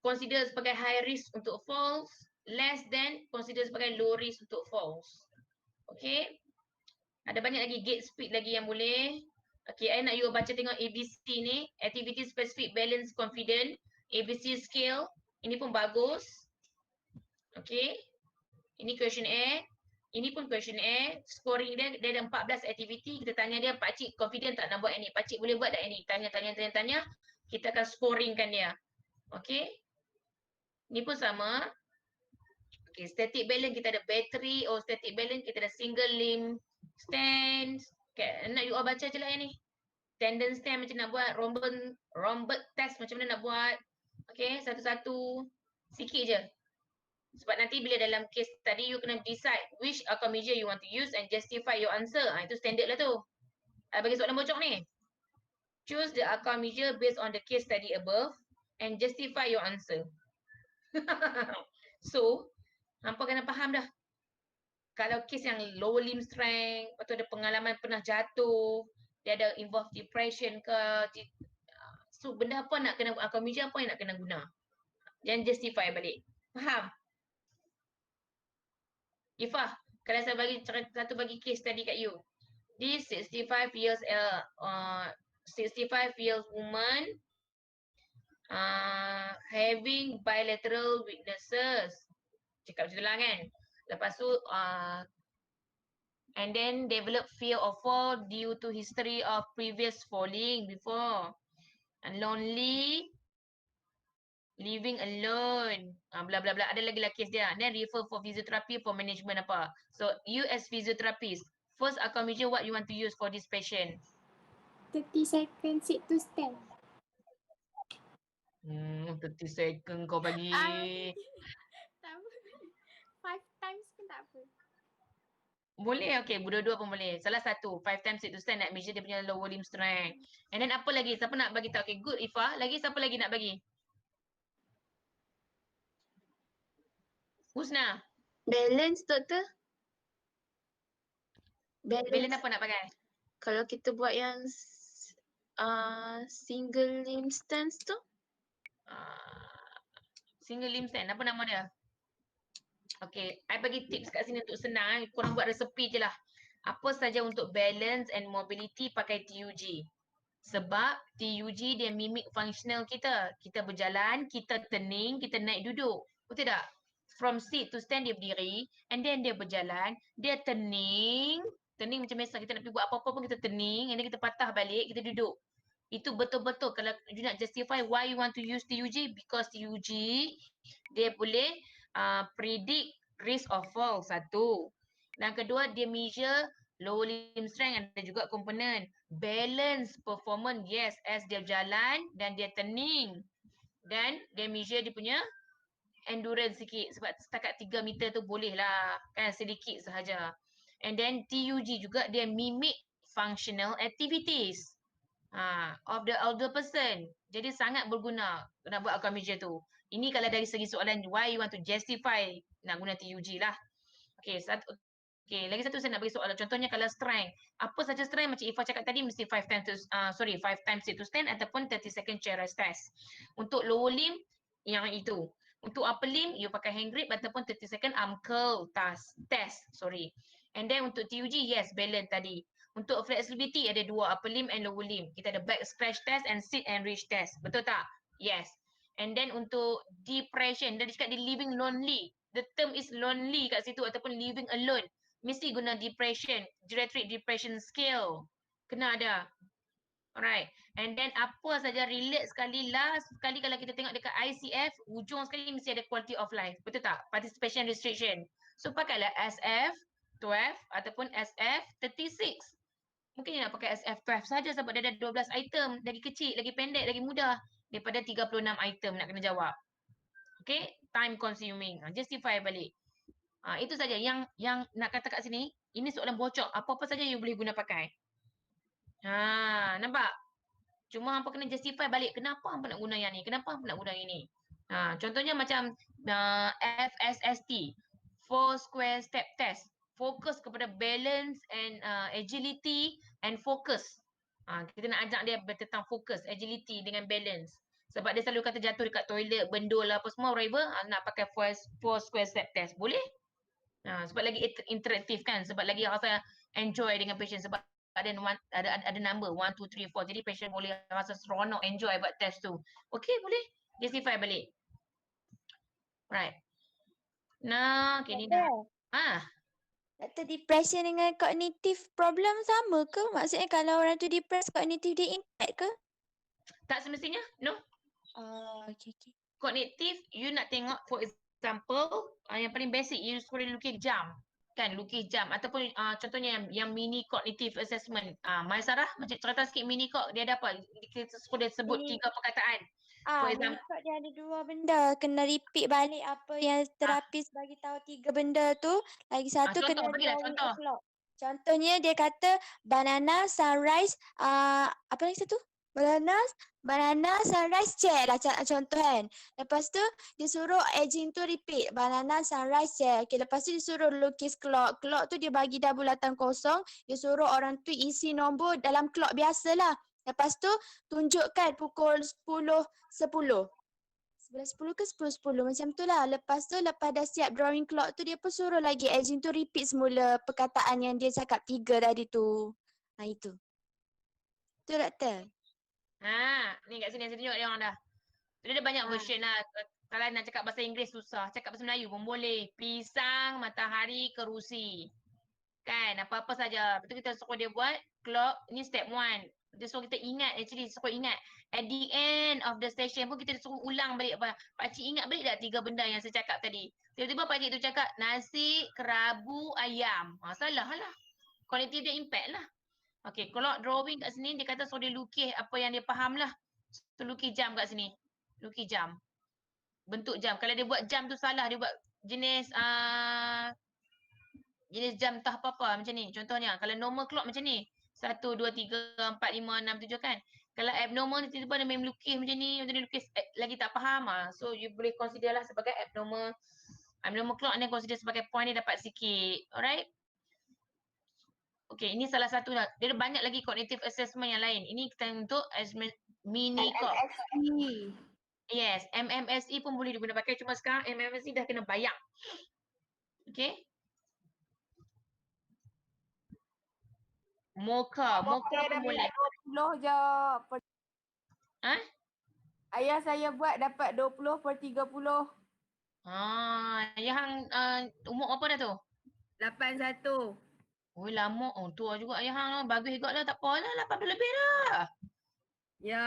consider sebagai high risk untuk falls, less than consider sebagai low risk untuk falls. Okay. Ada banyak lagi gate speed lagi yang boleh. Okay, I nak you baca tengok ABC ni, activity specific balance confident, ABC scale. Ini pun bagus. Okay. Ini questionnaire. Ini pun questionnaire, scoring dia ada 14 aktiviti. Kita tanya dia, pakcik confident tak nak buat ini? Pakcik boleh buat tak ini? Tanya. Kita akan scoringkan dia. Okay. Ini pun sama. Okay, static balance kita ada battery or static balance kita ada single limb stand. Okay, nak you all baca je lah yang ni. Tendon stand macam nak buat, rhomboid test macam mana nak buat. Okay, satu-satu. Sikit je. Sebab nanti bila dalam case tadi, you kena decide which outcome measure you want to use and justify your answer. Itu standard lah tu. Bagi soalan bocor ni. Choose the outcome measure based on the case study above and justify your answer. So, hampa kena faham dah. Kalau case yang lower limb strength, atau ada pengalaman pernah jatuh, dia ada involve depression ke, so benda apa nak kena, outcome measure apa yang nak kena guna. Jangan justify balik. Faham? Ifah, kalau saya bagi satu bagi case tadi kat you. This 65 years woman having bilateral weaknesses. Cakap macam tu lah kan. Lepas tu and then develop fear of fall due to history of previous falling before. And lonely, living alone, bla bla bla. Ada lagi kes dia. Then refer for physiotherapy for management apa. So you as physiotherapist, first accommodation what you want to use for this patient. 30 seconds sit to stand. 30 second kau bagi. Tak apa. 5 times pun tak apa. Boleh, okay. Dua-dua pun boleh. Salah satu, 5 times sit to stand nak measure dia punya lower limb strength. And then apa lagi? Siapa nak bagi tahu? Okay, good Ifa. Lagi siapa lagi nak bagi? Husna. Balance doktor. Belen apa nak pakai? Kalau kita buat yang single limb stance tu. Single limb stand. Apa nama dia? Okay, I bagi tips kat sini untuk senang. Korang buat resepi je lah. Apa saja untuk balance and mobility pakai TUG. Sebab TUG dia mimik functional kita. Kita berjalan, kita turning, kita naik duduk. Betul tak? From sit to stand dia berdiri and then dia berjalan, dia turning. Turning macam biasa kita nak pergi buat apa-apa pun kita turning and then kita patah balik, kita duduk. Itu betul-betul kalau you nak justify why you want to use TUG, because TUG dia boleh predict risk of fall, satu. Dan kedua, dia measure lower limb strength, ada juga komponen. Balance performance, yes, as dia jalan dan dia turning. Dan dia measure dia punya endurance sikit. Sebab setakat 3 meter tu boleh lah, kan sedikit sahaja. And then TUG juga dia mimic functional activities of the older person. Jadi sangat berguna nak buat outcome measure tu. Ini kalau dari segi soalan why you want to justify nak guna TUG lah. Okay, lagi satu saya nak bagi soalan. Contohnya kalau strength. Apa saja strength macam Ifa cakap tadi mesti 5 times sit to stand ataupun 30 second chair rest test. Untuk lower limb yang itu. Untuk upper limb you pakai hand grip ataupun 30 second arm curl test. And then untuk TUG yes balance tadi. Untuk flexibility ada dua, upper limb and lower limb. Kita ada back scratch test and sit and reach test. Betul tak? Yes. And then untuk depression, dia cakap dia living lonely. The term is lonely kat situ ataupun living alone. Mesti guna depression, geriatric depression scale. Kena ada. Alright. And then apa saja relate sekali, last sekali kalau kita tengok dekat ICF, ujung sekali mesti ada quality of life. Betul tak? Participation restriction. So pakailah SF 12 ataupun SF 36. Mungkin dia nak pakai SF12 saja sebab dia ada 12 item, lagi kecil, lagi pendek, lagi mudah daripada 36 item nak kena jawab. Okay, time consuming. Justify balik. Itu saja yang nak kata kat sini. Ini soalan bocor. Apa-apa saja you boleh guna pakai. Nampak? Cuma hampa kena justify balik kenapa hampa nak guna yang ni, kenapa hampa nak guna yang ni. Contohnya macam FSST, 4 square step test. Fokus kepada balance and agility and focus. Kita nak ajak dia tentang fokus, agility dengan balance. Sebab dia selalu kata jatuh dekat toilet, bendul apa semua, whatever, nak pakai 4 square step test. Boleh? Sebab lagi interaktif kan, sebab lagi rasa enjoy dengan patient sebab ada number 1, 2, 3, 4. Jadi patient boleh rasa seronok, enjoy buat test tu. Okay, boleh? Justify balik. Right. Nah, okay ni dah. Doktor, depression dengan cognitive problem sama ke? Maksudnya kalau orang tu depressed, cognitive dia impact ke? Tak semestinya, no. Okay. Cognitive, you nak tengok for example, yang paling basic, you suruh lukis jam. Kan, lukis jam. Ataupun contohnya yang mini cognitive assessment. Sarah, macam cerita sikit mini cog, dia ada apa? Kita suruh dia sebut 3 perkataan. For example, Mini-cog dia ada 2 benda. Kena repeat balik apa yang terapis bagi tahu 3 benda tu. Lagi satu contoh, kena bagilah drawing contoh. a clock. Contohnya dia kata banana, sunrise, apa lagi satu? Banana, sunrise, chair lah contoh kan. Lepas tu dia suruh aging tu repeat. Banana, sunrise, chair. Okay, lepas tu dia suruh lukis clock. Clock tu dia bagi dah bulatan kosong. Dia suruh orang tu isi nombor dalam clock biasa lah. Lepas tu tunjukkan pukul 10.10. 11.10 ke 10.10 macam tu lah. Lepas tu lepas dah siap drawing clock tu dia pun suruh lagi aging tu repeat semula perkataan yang dia cakap 3 tadi tu. Itu. Betul doktor? Ni kat sini saya tunjuk dia orang dah. Dia ada banyak version lah. Kalau nak cakap bahasa Inggeris susah, cakap bahasa Melayu pun boleh. Pisang, matahari, kerusi. Kan, apa-apa saja. Betul kita suruh dia buat clock, ni step 1. Dia suruh kita ingat, actually suruh ingat. At the end of the session pun kita suruh ulang balik apa. Pakcik ingat balik tak 3 benda yang saya cakap tadi? Tiba-tiba pakcik tu cakap nasi, kerabu, ayam. Salah lah. Cognitive dia impact lah. Okay, kalau drawing kat sini dia kata suruh dia lukis apa yang dia faham lah. So lukis jam kat sini. Lukis jam. Bentuk jam. Kalau dia buat jam tu salah, dia buat jenis jenis jam tak apa-apa macam ni. Contohnya kalau normal clock macam ni. 1, 2, 3, 4, 5, 6, 7 kan. Kalau abnormal ni tiba-tiba dia main lukis macam ni lukis lagi tak faham So you boleh consider lah sebagai abnormal. Abnormal clock ni consider sebagai point dia dapat sikit. Alright. Okay, ini salah satu lah. Dia ada banyak lagi cognitive assessment yang lain. Ini kita untuk mini clock. Yes, MMSE pun boleh diguna pakai. Cuma sekarang MMSE dah kena bayar. Okay. Mocha pun boleh. 20 je. Ayah saya buat dapat 20 per 30. Yang umur apa dah tu? 81. Oh, lama. Oh, tua juga ayah hang. Bagus juga lah. Tak apalah, 80 lebih dah. Ya.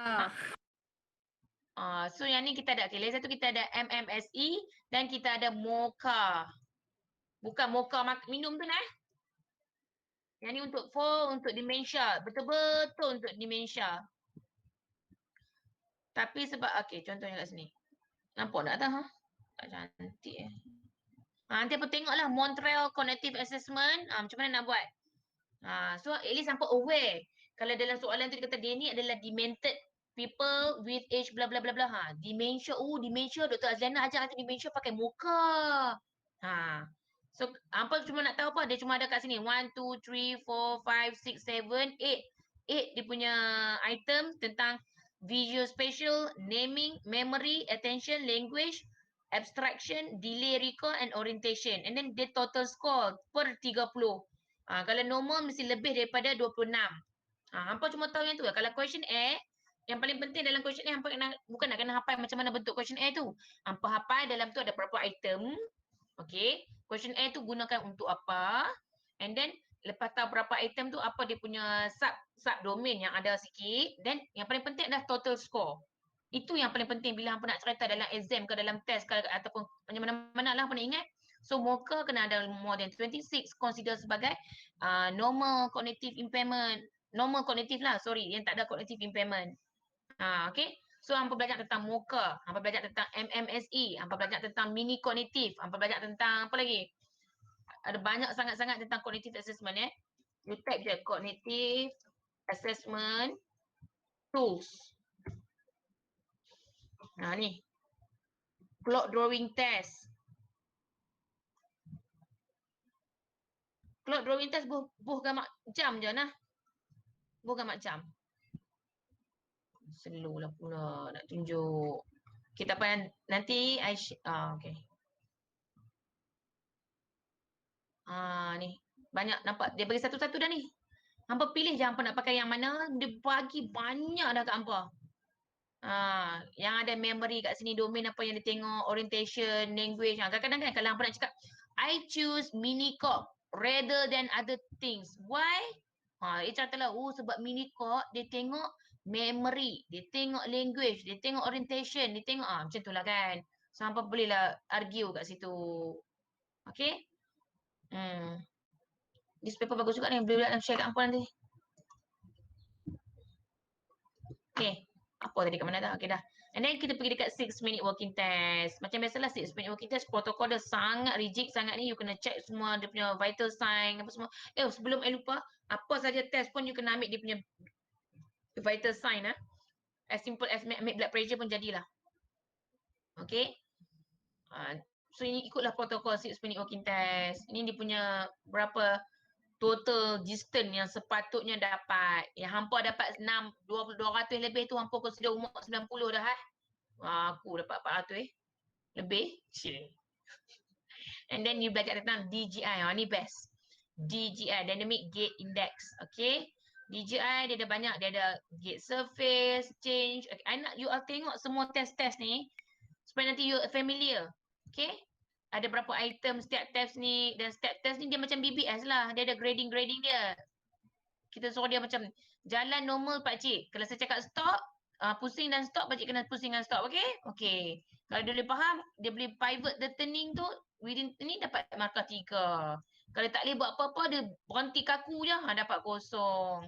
So yang ni kita ada. Okay, lagi satu kita ada MMSE dan kita ada mocha. Bukan mocha minum tu nah. Yang ni untuk demensia. Betul-betul untuk demensia. Tapi sebab, okay, contohnya kat sini. Nampak tak tak? Tak cantik nanti apa tengoklah Montreal Cognitive Assessment. Macam mana nak buat. So at least hampa aware. Kalau dalam soalan tu dia kata dia ni adalah demented people with age bla bla bla bla. Dementia. Dementia. Dr. Azliana ajar nanti dementia pakai muka. So hampa cuma nak tahu apa. Dia cuma ada kat sini. 1, 2, 3, 4, 5, 6, 7, 8. 8 dia punya item tentang visual spatial, naming, memory, attention, language, abstraction, delay, recall and orientation. And then dia total score per 30. Kalau normal mesti lebih daripada 26. Hampa cuma tahu yang tu. Kalau question A, yang paling penting dalam question A, hampa bukan nak kena hafal macam mana bentuk question A tu. Hampa hafal dalam tu ada berapa item. Okay. Question A tu gunakan untuk apa. And then lepas tahu berapa item tu, apa dia punya sub-domain yang ada sikit. Then yang paling penting adalah total score. Itu yang paling penting bila hampa nak cerita dalam exam ke dalam test ke ataupun macam mana-mana lah hampa nak ingat. So mocha kena ada more than 26 consider sebagai normal cognitive impairment. Normal cognitive lah, sorry, yang tak ada cognitive impairment. Okay. So hampa belajar tentang mocha, hampa belajar tentang MMSE, hampa belajar tentang mini cognitive, hampa belajar tentang apa lagi? Ada banyak sangat-sangat tentang cognitive assessment You type je cognitive assessment tools. Ni. Clock drawing test. Clock drawing test buh gamak jam je nah. Buh gamak jam. Slow lah pula nak tunjuk. Kita apa nanti okay. Ni. Banyak nampak. Dia bagi satu-satu dah ni. Hampa pilih je hampa nak pakai yang mana. Dia bagi banyak dah kat hampa. Yang ada memory kat sini, domain apa yang dia tengok, orientation, language. Kadang-kadang kan kalau hampa nak cakap, I choose mini-corp rather than other things. Why? Dia katalah, sebab mini-corp dia tengok memory, dia tengok language, dia tengok orientation, dia tengok macam tu lah kan. So hampa bolehlah argue kat situ. Okay? This paper bagus juga ni, boleh share kat hampa nanti. Okay. Apa tadi kat mana dah? Okay dah. And then kita pergi dekat 6-minute walking test. Macam biasalah 6-minute walking test, protokol dia sangat rigid sangat ni. You kena check semua dia punya vital sign apa semua. Sebelum lupa, apa saja test pun you kena ambil dia punya vital sign. As simple as ambil blood pressure pun jadilah. Okay. So ini ikutlah protokol 6-minute walking test. Ini dia punya berapa total distance yang sepatutnya dapat. Yang hampa dapat 200 lebih tu hampa consider umur 90 dah aku dapat 400 lebih. And then you belajar tentang DGI. Ni best. DGI, Dynamic Gait Index. Okay. DJI dia ada banyak, dia ada gate surface, change. Okay, I nak you all tengok semua test-test ni supaya nanti you familiar. Okay? Ada berapa item setiap test ni dan setiap test ni dia macam BBS lah. Dia ada grading-grading dia. Kita suruh dia macam jalan normal pakcik. Kalau saya cakap stop, pusing dan stop, pakcik kena pusing dan stop. Okay? Okay. Kalau dia boleh faham, dia boleh pivot the turning tu, within ni dapat markah 3. Kalau tak boleh buat apa-apa, dia berhenti kaku je, dapat 0.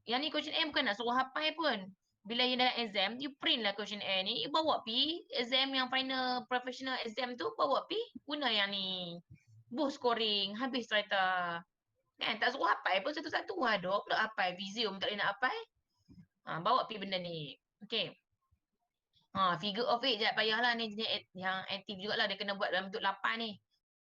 Yang ni questionnaire bukan nak suruh hafal pun. Bila you dalam exam, you print lah questionnaire ni, you bawa pi, exam yang final professional exam tu, bawa pi, guna yang ni. Boost scoring, habis cerita. Kan, tak suruh hafal pun satu-satu. Aduh, pula hafal, Visium tak boleh nak hafal. Bawa pi benda ni. Okay. Figure of 8 je tak payahlah ni jenis yang aktif jugalah dia kena buat dalam bentuk 8 ni.